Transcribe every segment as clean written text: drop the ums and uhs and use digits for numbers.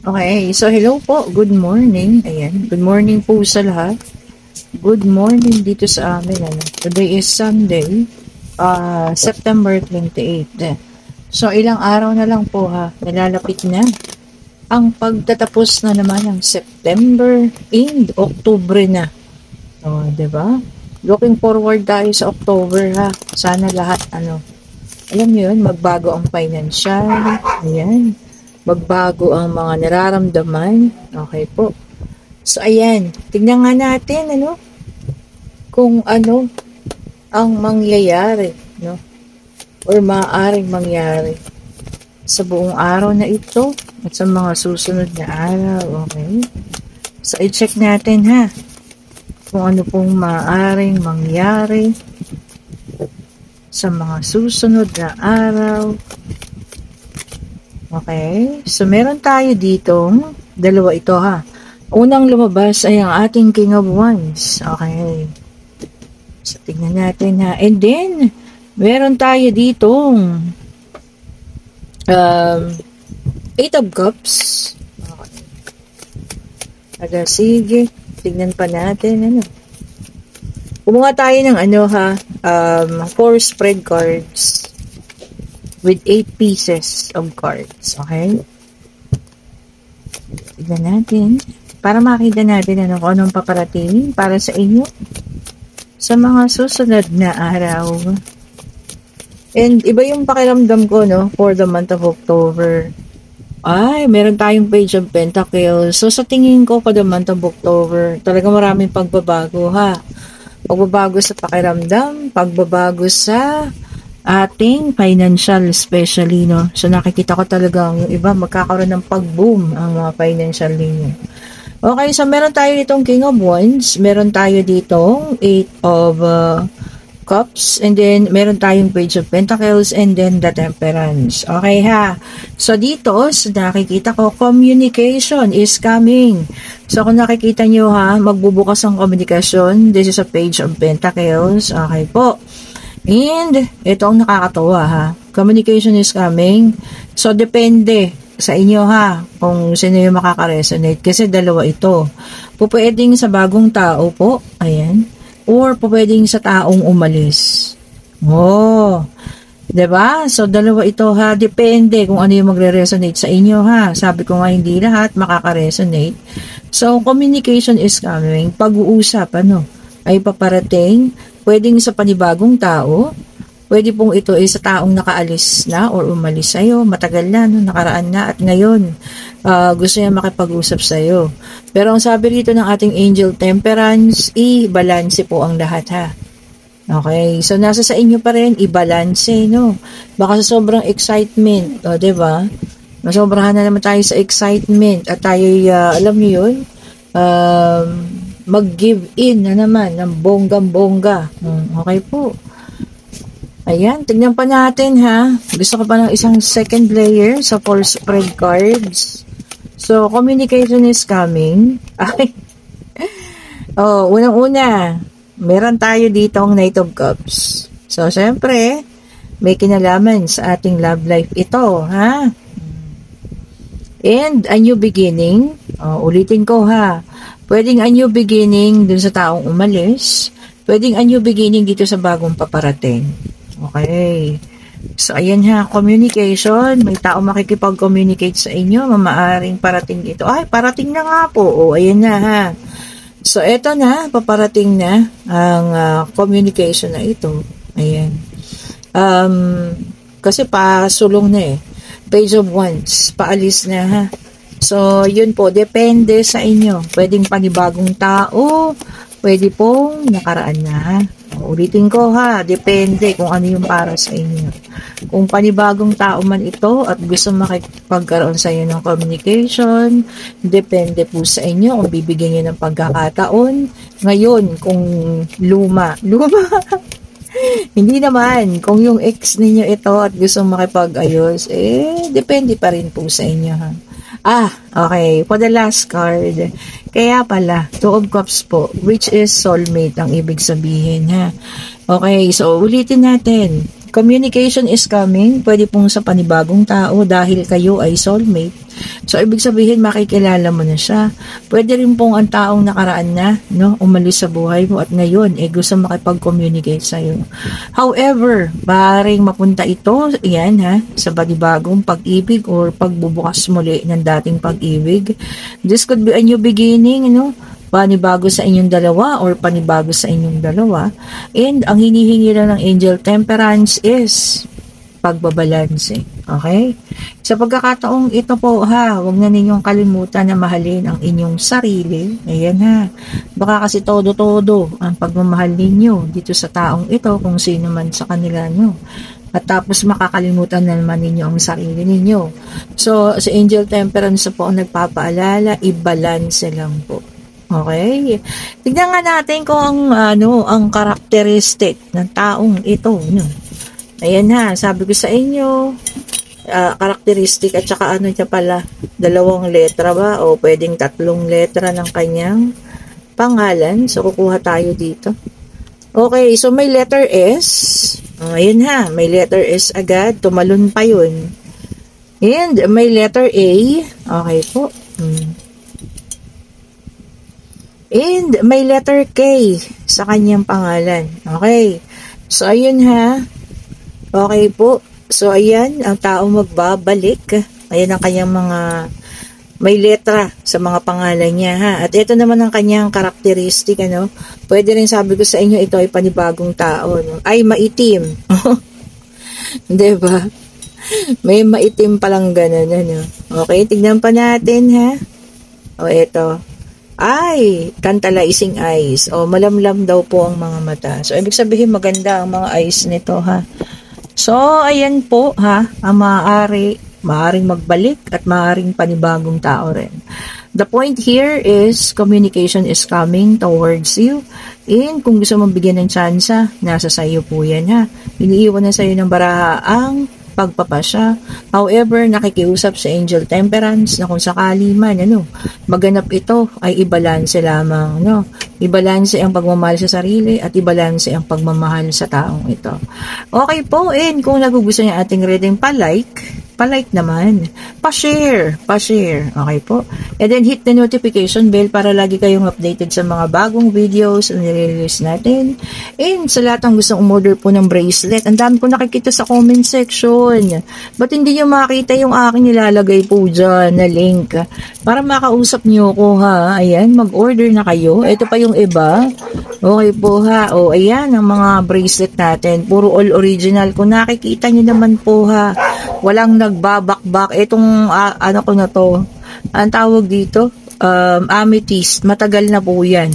Okay, so hello po, good morning. Ayan, good morning po sa lahat. Good morning dito sa amin. Ano. Today is Sunday, September 28. So ilang araw na lang po ha, nalalapit na ang pagtatapos na naman ng September and October na. O, 'di ba? Looking forward tayo sa October ha. Sana lahat alam niyo 'yun, magbago ang financial. Ayan. Magbago ang mga nararamdaman. Okay po. So, ayan. Tignan nga natin, kung ano ang mangyayari, or maaaring mangyari sa buong araw na ito at sa mga susunod na araw. Okay? So, i-check natin, ha, kung ano pong maaaring mangyari sa mga susunod na araw. Okay? So, meron tayo dito, dalawa ito ha. Unang lumabas ay ang ating King of Wands. Okay. So, tingnan natin ha. And then, meron tayo ditong Eight of Cups. Okay. Sige. Tingnan pa natin, Kumuha tayo ng 4 spread cards with 8 pieces of cards. Okay? Tignan natin. Para makita natin kung anong paparating para sa inyo sa mga susunod na araw. And iba yung pakiramdam ko, for the month of October. Ay, meron tayong Page of Pentacles. So, sa tingin ko, for the month of October, talaga maraming pagbabago, ha? Pagbabago sa pakiramdam, pagbabago sa ating financial especially, So, nakikita ko talagang yung iba magkakaroon ng pag-boom ang mga financial ninyo. Okay, so meron tayo ditong King of Wands, meron tayo ditong Eight of Cups, and then meron tayong Page of Pentacles, and then the Temperance. Okay ha? So dito, so nakikita ko, communication is coming. So kung nakikita nyo ha, magbubukas ang komunikasyon. This is a Page of Pentacles. Okay po. And, ito ang nakakatawa ha. Communication is coming. So, depende sa inyo ha. Kung sino yung makaka-resonate. Kasi dalawa ito. Pupwedeng sa bagong tao po. Ayan. Or pupwedeng sa taong umalis. Oh. 'Di ba? So, dalawa ito ha. Depende kung ano yung magre-resonate sa inyo ha. Sabi ko nga, hindi lahat makaka-resonate. So, communication is coming. Pag-uusap, ay paparating. Pwedeng sa panibagong tao, pwede pong ito ay sa taong nakaalis na or umalis sa'yo, matagal na, nakaraan na, at ngayon, gusto niya makipag-usap sa'yo. Pero ang sabi rito ng ating Angel Temperance, i-balanse po ang lahat ha. Okay, so nasa sa inyo pa rin, i-balanse, Baka sa sobrang excitement, diba? Masobrahan na naman tayo sa excitement, at tayo, alam niyo yun, mag-give in na naman ng bonggang-bongga. Okay po. Ayan, tignan pa natin ha. Gusto ko pa ng isang second layer sa 4 spread cards. So, communication is coming. Ay. Unang-una, meron tayo dito ang Knight of Cups. So, syempre, may kinalaman sa ating love life ito, ha? And, a new beginning. Ulitin ko ha. Pwedeng a new beginning dun sa taong umalis. Pwedeng a new beginning dito sa bagong paparating. Okay. So, ayan ha. Communication. May tao makikipag-communicate sa inyo. Mamaaring parating ito. Ay, parating na nga po. Ayan na ha. So, eto na. Paparating na ang communication na ito. Ayan. Kasi pasulong na Page of Wands. Paalis na ha. So, yun po, depende sa inyo. Pwedeng panibagong tao, pwede pong nakaraan na. Ulitin ko ha, depende kung ano yung para sa inyo. Kung panibagong tao man ito at gusto makipagkaroon sa inyo ng communication, depende po sa inyo kung bibigyan nyo ng pagkakataon. Ngayon, kung luma, hindi naman, kung yung ex ninyo ito at gusto makipag-ayos, depende pa rin po sa inyo ha. Okay. For the last card, kaya pala, Two of Cups po, which is soulmate ang ibig sabihin, ha? Okay, so ulitin natin. Communication is coming. Pwede pong sa panibagong tao dahil kayo ay soulmate. So, ibig sabihin, makikilala mo na siya. Pwede rin pong ang taong nakaraan na, no, umalis sa buhay mo at ngayon, gusto makipag-communicate sa'yo. However, maaaring mapunta ito, yan ha, sa panibagong pag-ibig or pagbubukas muli ng dating pag-ibig. This could be a new beginning, no? Panibago sa inyong dalawa or panibago sa inyong dalawa. And ang hinihingi lang ng angel temperance is pagbabalanse. Okay? Sa pagkakataong ito po ha, huwag na ninyong kalimutan na mahalin ang inyong sarili. Ayan ha. Baka kasi todo-todo ang pagmamahal ninyo dito sa taong ito kung sino man sa kanila nyo. At tapos makakalimutan na naman ninyo ang sarili ninyo. So, sa angel temperance po ang nagpapaalala, i-balance lang po. Okay? Tignan nga natin kung ang karakteristik ng taong ito. No? Ayan ha, sabi ko sa inyo, karakteristik at saka niya pala, 2 letra ba? O pwedeng 3 letra ng kanyang pangalan. So, kukuha tayo dito. Okay, so may letter S. Ayan ha, may letter S agad. Tumalon pa yun. And may letter A. Okay po. And may letter K sa kanyang pangalan. Okay. So, ayun ha. Okay po. So, ayan, ang tao magbabalik. Ayan ang kanyang mga may letra sa mga pangalan niya ha. At ito naman ang kanyang karakteristik, ano. Pwede rin sabi ko sa inyo, ito ay panibagong tao, no? Ay maitim. Diba? May maitim palang ganun, ano. Okay, tignan pa natin ha. O, ito. Ay, tantalizing eyes. O, malamlam daw po ang mga mata. So, ibig sabihin maganda ang mga eyes nito, ha. So, ayan po, ha. Ang maaaring magbalik at maaaring panibagong tao rin. The point here is communication is coming towards you. And kung gusto mong bigyan ng tsansa, nasa sayo po yan, ha. Iniiwan na sayo ng baraha ang pagpapasya. However, nakikiusap sa angel temperance na kung sakali man, maganap ito ay ibalanse lamang, ibalanse ang pagmamahal sa sarili at ibalanse ang pagmamahal sa taong ito. Okay po, and kung nagugustuhan niya ating reading, pa-like naman, pa-share, okay po. And then hit the notification bell para lagi kayong updated sa mga bagong videos na nire-release natin. And sa lahat ng gustong umorder po ng bracelet, ang dami ko nakikita sa comment section. Ba't hindi nyo makita yung aking nilalagay po dyan na link? Para makausap nyo ko ha. Ayan, mag-order na kayo. Ito pa yung iba. Okay po ha. O, ayan, ang mga bracelet natin. Puro all original. Kung nakikita nyo naman po ha, walang nagbabakbak. Itong ano ko na to, ang tawag dito, amethyst. Matagal na po yan.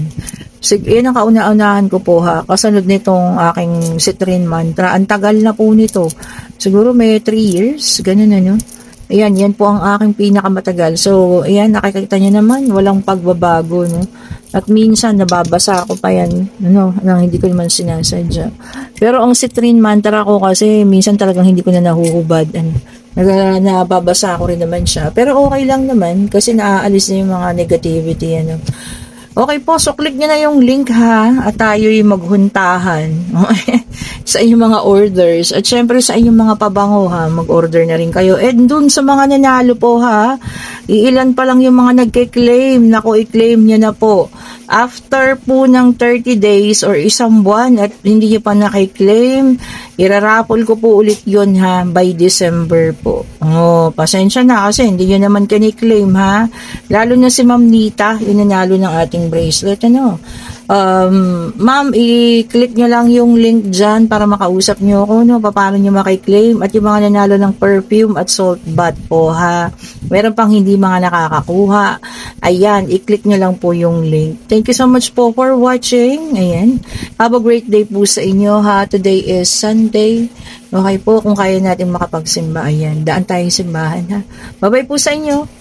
Yan ang kauna-unahan ko po ha. Kasunod nitong aking citrine mantra. Ang tagal na po nito. Siguro may 3 years. Ganun ano. Ayan, yan po ang aking pinakamatagal. So, ayan, nakikita nyo naman, walang pagbabago, no? At minsan, nababasa ako pa yan, nang hindi ko naman sinasadya. Pero ang citrine mantra ko kasi, minsan talagang hindi ko na nahuhubad. Nababasa ko rin naman siya. Pero okay lang naman, kasi naaalis na yung mga negativity, Okay po, so click nyo na yung link ha, at tayo'y maghuntahan sa inyong mga orders. At syempre sa inyong mga pabango ha, mag-order na rin kayo. And dun sa mga nanalo po ha, iilan pa lang yung mga nagke-claim. Naku, i-claim nyo na po. After po ng 30 days or isang buwan at hindi nyo pa nakiklaim, irarapol ko po ulit yun ha, by December po. Oh, pasensya na kasi hindi nyo naman kiniklaim ha. Lalo na si Ma'am Nita, yung nanalo ng ating bracelet, ma'am, i-click nyo lang yung link dyan para makausap nyo ako, paano nyo makiklaim at yung mga nanalo ng perfume at salt bath po ha. Meron pang hindi mga nakakakuha. Ayan, i-click nyo lang po yung link. Thank you so much po for watching. Ayan. Have a great day po sa inyo ha. Today is Sunday. Okay po, kung kaya natin makapagsimba, ayan. Daan tayong simbahan ha. Bye-bye po sa inyo.